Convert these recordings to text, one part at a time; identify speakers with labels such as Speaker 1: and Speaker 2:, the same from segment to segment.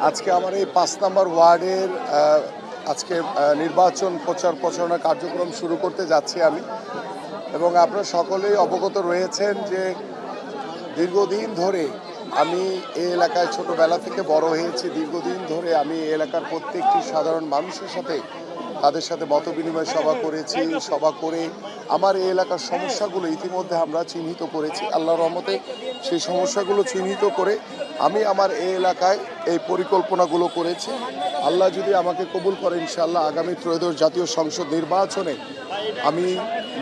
Speaker 1: আজকে আমার এই ৫ নম্বর ওয়ার্ডের আজকে নির্বাচন প্রচার প্রচারণা কার্যক্রম শুরু করতে যাচ্ছি আমি। এবং আপনারা সকলেই অবগত রয়েছেন যে দীর্ঘদিন ধরে আমি এই এলাকায় ছোটবেলা থেকে বড় হয়েছি। দীর্ঘদিন ধরে আমি এই এলাকার প্রত্যেকটি সাধারণ মানুষের সাথে তাদের সাথে মতবিনিময় সভা করেছি। সভা করে আমার এই এলাকার সমস্যাগুলো ইতিমধ্যে আমরা চিহ্নিত করেছি। আল্লাহর রহমতে সেই সমস্যাগুলো চিহ্নিত করে আমি আমার এই এলাকায় এই পরিকল্পনাগুলো করেছি। আল্লাহ যদি আমাকে কবুল করে ইনশাআল্লাহ আগামী ত্রয়োদশ জাতীয় সংসদ নির্বাচনে আমি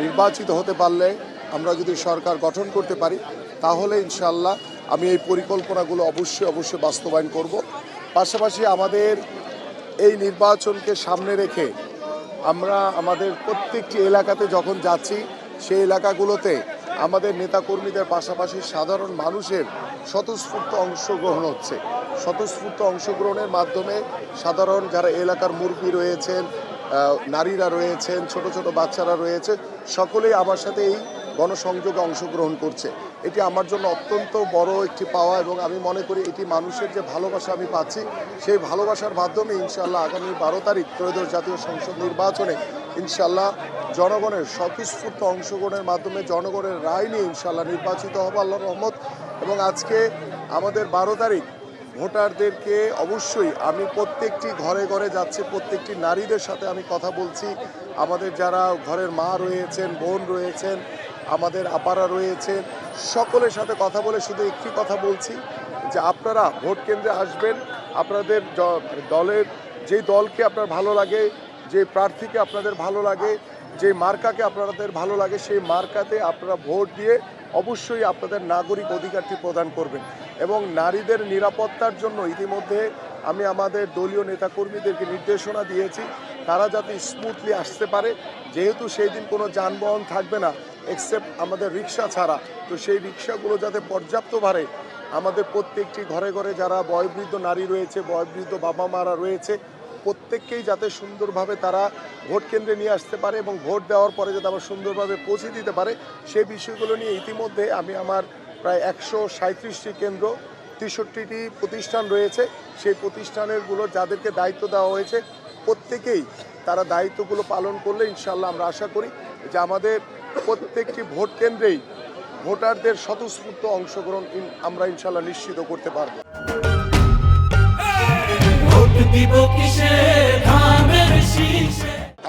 Speaker 1: নির্বাচিত হতে পারলে, আমরা যদি সরকার গঠন করতে পারি, তাহলে ইনশাআল্লাহ আমি এই পরিকল্পনাগুলো অবশ্যই বাস্তবায়ন করব। পাশাপাশি আমাদের এই নির্বাচনকে সামনে রেখে আমরা আমাদের প্রত্যেকটি এলাকাতে যখন যাচ্ছি, সেই এলাকাগুলোতে আমাদের নেতাকর্মীদের পাশাপাশি সাধারণ মানুষের স্বতঃস্ফূর্ত অংশগ্রহণ হচ্ছে। স্বতঃস্ফূর্ত অংশগ্রহণের মাধ্যমে সাধারণ যারা এলাকার মুরব্বী রয়েছেন, নারীরা রয়েছেন, ছোট ছোট বাচ্চারা রয়েছে, সকলেই আমার সাথে এই গণসংযোগে অংশগ্রহণ করছে। এটি আমার জন্য অত্যন্ত বড় একটি পাওয়া এবং আমি মনে করি এটি মানুষের যে ভালোবাসা আমি পাচ্ছি, সেই ভালোবাসার মাধ্যমে ইনশাআল্লাহ আগামী 12 তারিখ ত্রয়োদশ জাতীয় সংসদ নির্বাচনে ইনশাআল্লাহ জনগণের স্বতঃস্ফূর্ত অংশগ্রহণের মাধ্যমে জনগণের রায় নিয়ে ইনশাআল্লাহ নির্বাচিত হব আল্লাহর রহমত। এবং আজকে আমাদের 12 তারিখ ভোটারদেরকে অবশ্যই আমি প্রত্যেকটি ঘরে ঘরে যাচ্ছি, প্রত্যেকটি নারীদের সাথে আমি কথা বলছি। আমাদের যারা ঘরের মা রয়েছেন, বোন রয়েছেন, আমাদের আপারা রয়েছেন, সকলের সাথে কথা বলে শুধু একটি কথা বলছি যে আপনারা ভোট কেন্দ্রে আসবেন। আপনাদের দলের যেই দলকে আপনার ভালো লাগে, যে প্রার্থীকে আপনাদের ভালো লাগে, যে মার্কাকে আপনাদের ভালো লাগে, সেই মার্কাতে আপনারা ভোট দিয়ে অবশ্যই আপনাদের নাগরিক অধিকারটি প্রদান করবেন। এবং নারীদের নিরাপত্তার জন্য ইতিমধ্যে আমি আমাদের দলীয় নেতাকর্মীদেরকে নির্দেশনা দিয়েছি, তারা যাতে স্মুথলি আসতে পারে। যেহেতু সেই দিন কোনো যানবাহন থাকবে না এক্সেপ্ট আমাদের রিক্সা ছাড়া, তো সেই রিক্সাগুলো যাতে পর্যাপ্ত ভারে আমাদের প্রত্যেকটি ঘরে ঘরে যারা বয়োবৃদ্ধ নারী রয়েছে, বয়োবৃদ্ধ বাবা মারা রয়েছে, প্রত্যেককেই যাতে সুন্দরভাবে তারা ভোট কেন্দ্রে নিয়ে আসতে পারে এবং ভোট দেওয়ার পরে যাতে আবার সুন্দরভাবে পৌঁছে দিতে পারে, সেই বিষয়গুলো নিয়ে ইতিমধ্যে আমি আমার প্রায় 137টি কেন্দ্র, 63টি প্রতিষ্ঠান রয়েছে, সেই প্রতিষ্ঠানেরগুলো যাদেরকে দায়িত্ব দেওয়া হয়েছে প্রত্যেকেই তারা দায়িত্বগুলো পালন করলে ইনশাআল্লাহ আমরা আশা করি যে আমাদের প্রত্যেকটি ভোট কেন্দ্রেই ভোটারদের স্বতঃস্ফূর্ত অংশগ্রহণ আমরা ইনশাআল্লাহ নিশ্চিত করতে পারব।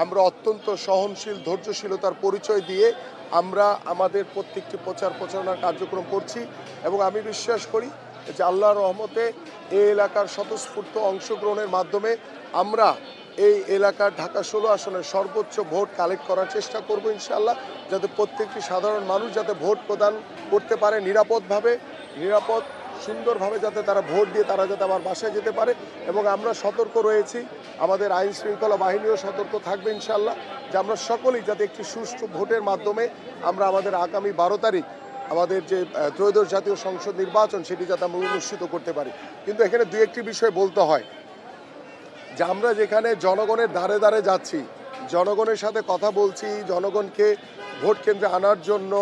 Speaker 1: আমরা অত্যন্ত সহনশীল, ধৈর্যশীলতার পরিচয় দিয়ে আমরা আমাদের প্রত্যেকটি প্রচার প্রচারণার কার্যক্রম করছি এবং আমি বিশ্বাস করি যে আল্লাহর রহমতে এই এলাকার স্বতঃস্ফূর্ত অংশগ্রহণের মাধ্যমে আমরা এই এলাকার ঢাকা 16 আসনের সর্বোচ্চ ভোট কালেক্ট করার চেষ্টা করব ইনশাআল্লাহ, যাতে প্রত্যেকটি সাধারণ মানুষ যাতে ভোট প্রদান করতে পারে নিরাপদভাবে, সুন্দরভাবে, যাতে তারা ভোট দিয়ে তারা যাতে আবার বাসায় যেতে পারে। এবং আমরা সতর্ক রয়েছি, আমাদের আইন শৃঙ্খলা বাহিনীও সতর্ক থাকবে ইনশাআল্লাহ, যে আমরা সকলেই যাতে একটি সুষ্ঠু ভোটের মাধ্যমে আমরা আমাদের আগামী 12 তারিখ আমাদের যে ত্রয়োদশ জাতীয় সংসদ নির্বাচন সেটি যাতে আমরা অনুষ্ঠিত করতে পারি। কিন্তু এখানে দু একটি বিষয় বলতে হয় যে আমরা যেখানে জনগণের দ্বারে দ্বারে যাচ্ছি, জনগণের সাথে কথা বলছি, জনগণকে ভোট কেন্দ্রে আনার জন্য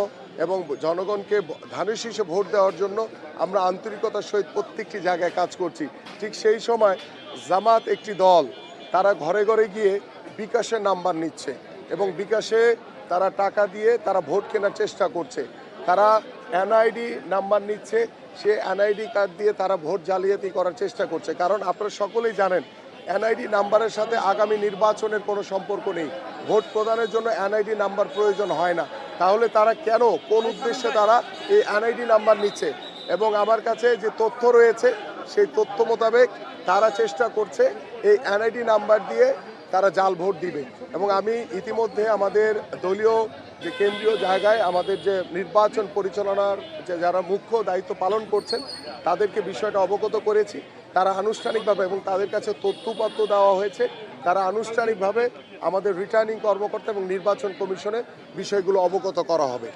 Speaker 1: এবং জনগণকে ধানের শীষে ভোট দেওয়ার জন্য আমরা আন্তরিকতার সহিত প্রত্যেকটি জায়গায় কাজ করছি। ঠিক সেই সময় জামাত একটি দল, তারা ঘরে ঘরে গিয়ে বিকাশের নাম্বার নিচ্ছে এবং বিকাশে তারা টাকা দিয়ে তারা ভোট কেনার চেষ্টা করছে। তারা এনআইডি নাম্বার নিচ্ছে, সে এনআইডি কার্ড দিয়ে তারা ভোট জালিয়াতি করার চেষ্টা করছে। কারণ আপনারা সকলেই জানেন এনআইডি নাম্বারের সাথে আগামী নির্বাচনের কোনো সম্পর্ক নেই। ভোট প্রদানের জন্য এনআইডি নাম্বার প্রয়োজন হয় না। তাহলে তারা কেন, কোন উদ্দেশ্যে তারা এই এনআইডি নাম্বার নিচ্ছে? এবং আমার কাছে যে তথ্য রয়েছে সেই তথ্য মোতাবেক তারা চেষ্টা করছে এই এনআইডি নাম্বার দিয়ে তারা জাল ভোট দিবে। এবং আমি ইতিমধ্যে আমাদের দলীয় যে কেন্দ্রীয় জায়গায় আমাদের যে নির্বাচন পরিচালনার যে যারা মুখ্য দায়িত্ব পালন করছেন তাদেরকে বিষয়টা অবগত করেছি। তারা আনুষ্ঠানিকভাবে এবং তাদের কাছে তথ্যপত্র দেওয়া হয়েছে, তারা আনুষ্ঠানিকভাবে আমাদের রিটার্নিং কর্মকর্তা এবং নির্বাচন কমিশনে বিষয়গুলো অবগত করা হবে।